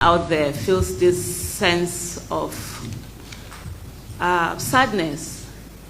out there feels this sense of sadness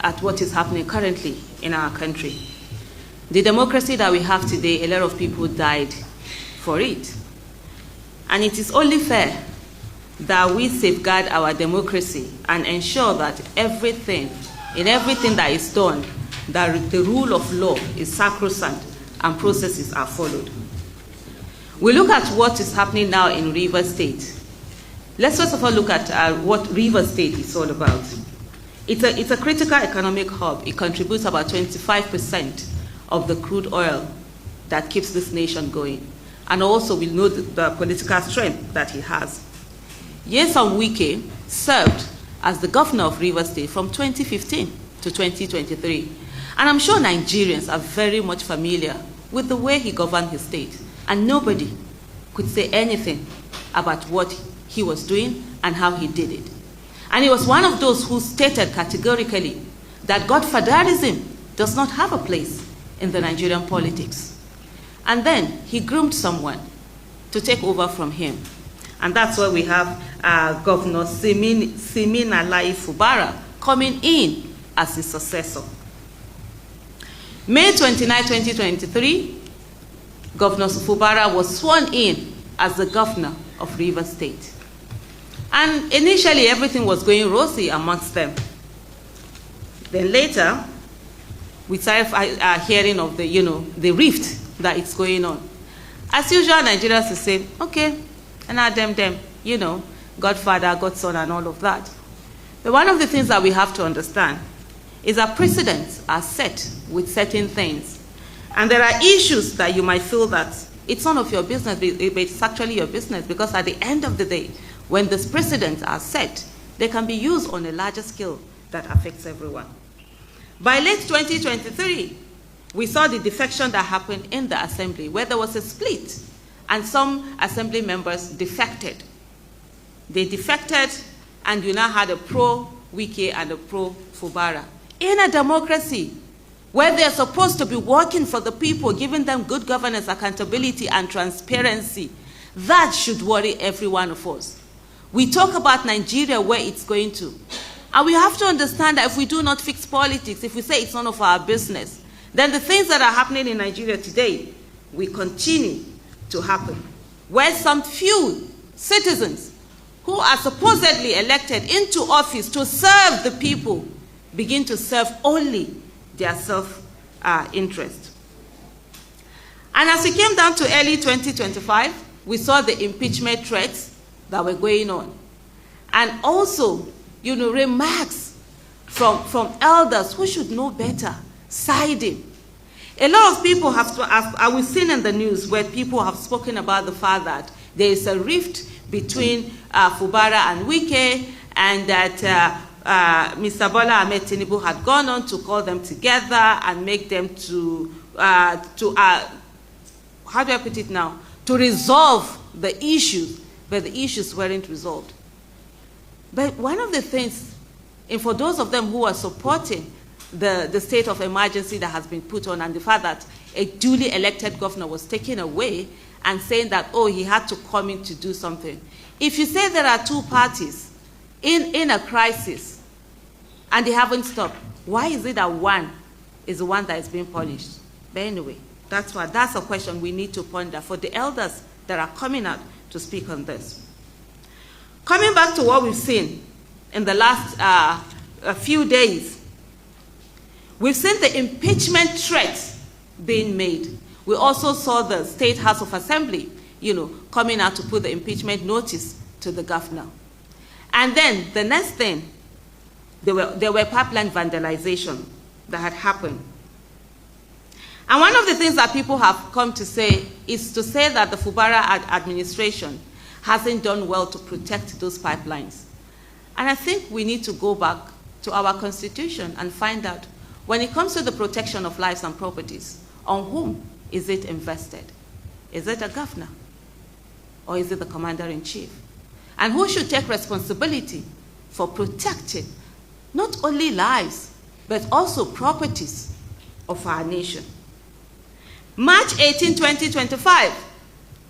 at what is happening currently in our country. The democracy that we have today, a lot of people died for it. And it is only fair that we safeguard our democracy and ensure that in everything that is done, that the rule of law is sacrosanct and processes are followed. We look at what is happening now in Rivers State. Let's first of all look at what Rivers State is all about. It's a critical economic hub. It contributes about 25% of the crude oil that keeps this nation going. And also we know the political strength that it has. Yesufu Wike served as the governor of Rivers State from 2015 to 2023. And I'm sure Nigerians are very much familiar with the way he governed his state. And nobody could say anything about what he was doing and how he did it. And he was one of those who stated categorically that godfatherism does not have a place in the Nigerian politics. And then he groomed someone to take over from him. And that's why we have Governor Siminalayi Fubara coming in as his successor. May 29, 2023, Governor Fubara was sworn in as the governor of Rivers State. And initially, everything was going rosy amongst them. Then later, we started hearing of the rift that is going on. As usual, Nigerians will say, okay, and now them, Godfather, Godson, and all of that. But one of the things that we have to understand is that precedents are set with certain things. And there are issues that you might feel that it's none of your business, but it's actually your business, because at the end of the day, when these precedents are set, they can be used on a larger scale that affects everyone. By late 2023, we saw the defection that happened in the assembly, where there was a split, and some assembly members defected. They defected, and you now had a pro-Wike and a pro-Fubara. In a democracy, where they're supposed to be working for the people, giving them good governance, accountability, and transparency, that should worry every one of us. We talk about Nigeria, where it's going to. And we have to understand that if we do not fix politics, if we say it's none of our business, then the things that are happening in Nigeria today will continue to happen. Where some few citizens who are supposedly elected into office to serve the people begin to serve only their self-interest. And as we came down to early 2025, we saw the impeachment threats that were going on. And also, remarks from elders who should know better, siding. A lot of people we've seen in the news where people have spoken about the fact that there is a rift between Fubara and Wike, and that Mr. Bola Ahmed Tinubu had gone on to call them together and make them to resolve the issues, but the issues weren't resolved. But one of the things, and for those of them who are supporting the state of emergency that has been put on, and the fact that a duly elected governor was taken away, and saying that, he had to come in to do something. If you say there are two parties in a crisis, and they haven't stopped, why is it that one is the one that is being punished? But anyway, that's a question we need to ponder for the elders that are coming out to speak on this. Coming back to what we've seen in the last a few days, we've seen the impeachment threats being made. We also saw the State House of Assembly, coming out to put the impeachment notice to the governor. And then the next thing, there were pipeline vandalization that had happened. And one of the things that people have come to say is to say that the Fubara administration hasn't done well to protect those pipelines. And I think we need to go back to our constitution and find out, when it comes to the protection of lives and properties, on whom is it invested? Is it a governor? Or is it the commander-in-chief? And who should take responsibility for protecting not only lives, but also properties of our nation? March 18, 2025,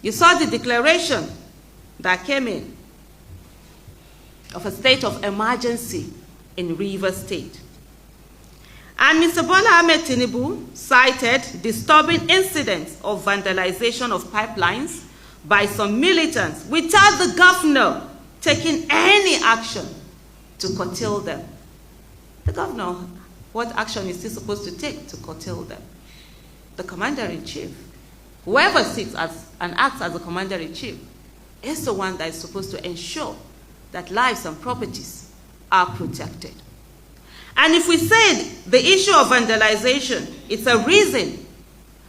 you saw the declaration that came in of a state of emergency in Rivers State. And Mr. Bola Ahmed Tinubu cited disturbing incidents of vandalization of pipelines by some militants without the governor taking any action to curtail them. The governor, what action is he supposed to take to curtail them? The commander-in-chief, whoever sits as and acts as the commander-in-chief, is the one that is supposed to ensure that lives and properties are protected. And if we say the issue of vandalization, it's a reason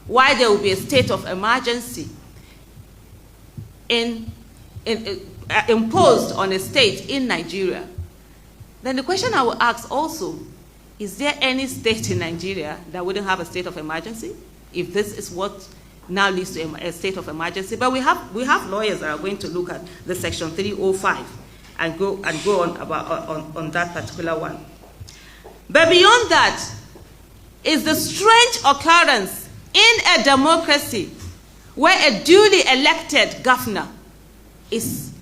why there will be a state of emergency imposed on a state in Nigeria, then the question I will ask also, is there any state in Nigeria that wouldn't have a state of emergency if this is what now leads to a state of emergency? But we have lawyers that are going to look at the Section 305 and go on on that particular one. But beyond that is the strange occurrence in a democracy where a duly elected governor is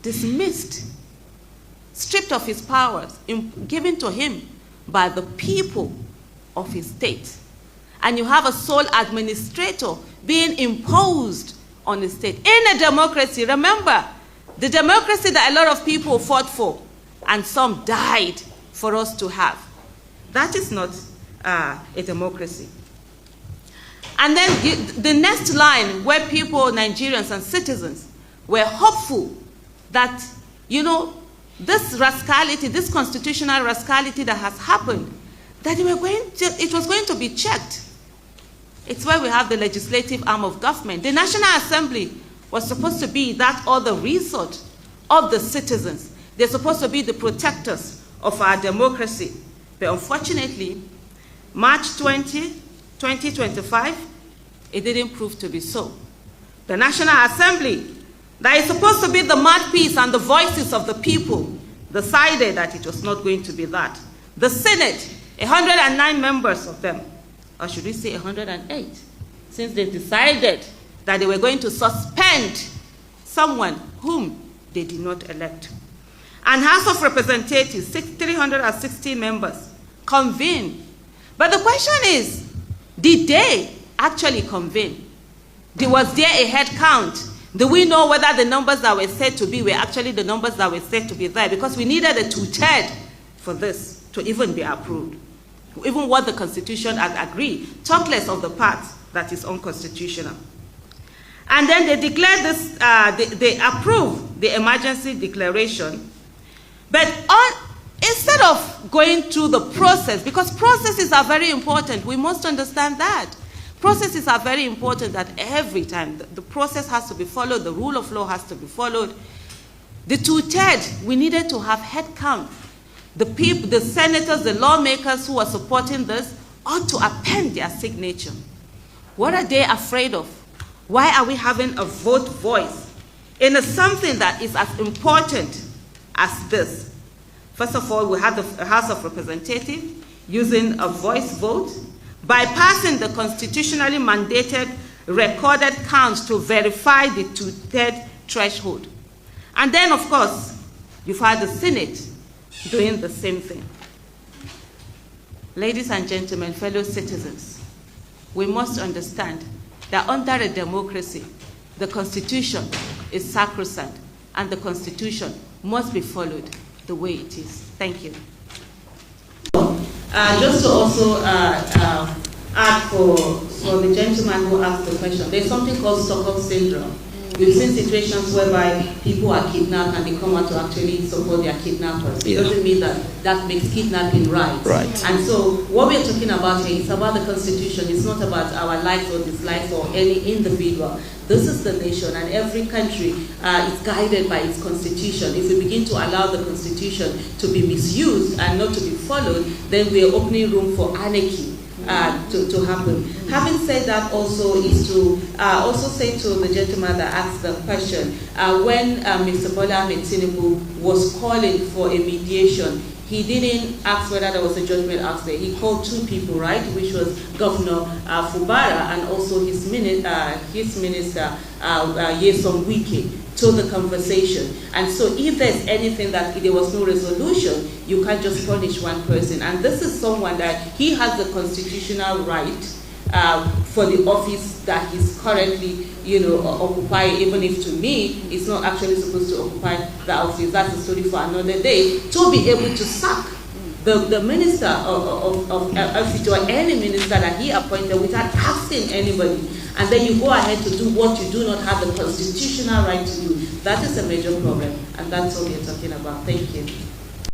dismissed, stripped of his powers, given to him by the people of his state. And you have a sole administrator being imposed on the state. In a democracy, remember, the democracy that a lot of people fought for and some died for us to have. That is not a democracy. And then the next line where people, Nigerians and citizens, were hopeful that, this rascality, this constitutional rascality that has happened, that it was going to be checked. It's where we have the legislative arm of government. The National Assembly was supposed to be that other resort of the citizens. They're supposed to be the protectors of our democracy. But unfortunately, March 20, 2025, it didn't prove to be so. The National Assembly, that is supposed to be the mouthpiece and the voices of the people, decided that it was not going to be that. The Senate, 109 members of them, or should we say 108, since they decided that they were going to suspend someone whom they did not elect. And House of Representatives, 360 members, convened. But the question is, did they actually convene? Was there a head count? Do we know whether the numbers that were said to be were actually the numbers that were said to be there? Because we needed a two-thirds for this to even be approved. Even what the Constitution had agreed, talk less of the part that is unconstitutional. And then they declared this, they approved the emergency declaration. But instead of going through the process, because processes are very important, we must understand that. Processes are very important that every time the process has to be followed, the rule of law has to be followed. The two-thirds, we needed to have head count. The people, the senators, the lawmakers who are supporting this ought to append their signature. What are they afraid of? Why are we having a vote voice in something that is as important as this? First of all, we had the House of Representatives using a voice vote, bypassing the constitutionally mandated recorded counts to verify the two-thirds threshold. And then, of course, you've had the Senate doing the same thing. Ladies and gentlemen, fellow citizens, we must understand that under a democracy, the Constitution is sacrosanct, and the Constitution must be followed the way it is. Thank you. Just to also add for the gentleman who asked the question, there's something called Stockholm Syndrome. We've seen situations whereby people are kidnapped and they come out to actually support their kidnappers. It doesn't mean that that makes kidnapping right. And so what we're talking about here is about the Constitution. It's not about our likes or dislikes or any individual. This is the nation, and every country is guided by its constitution. If we begin to allow the constitution to be misused and not to be followed, then we are opening room for anarchy to happen. Having said that, also is to also say to the gentleman that asked the question, when Mr. Bola Ahmed Tinubu was calling for a mediation, he didn't ask whether there was a judgment out there. He called two people, right, which was Governor Fubara and also his minister, Wike, to the conversation. And so if there's anything that there was no resolution, you can't just punish one person. And this is someone that he has the constitutional right for the office that he's currently, occupying, even if to me, he's not actually supposed to occupy the office. That's a story for another day, to be able to sack the minister of or any minister that he appointed without asking anybody. And then you go ahead to do what you do not have the constitutional right to do. That is a major problem, and that's what we're talking about. Thank you.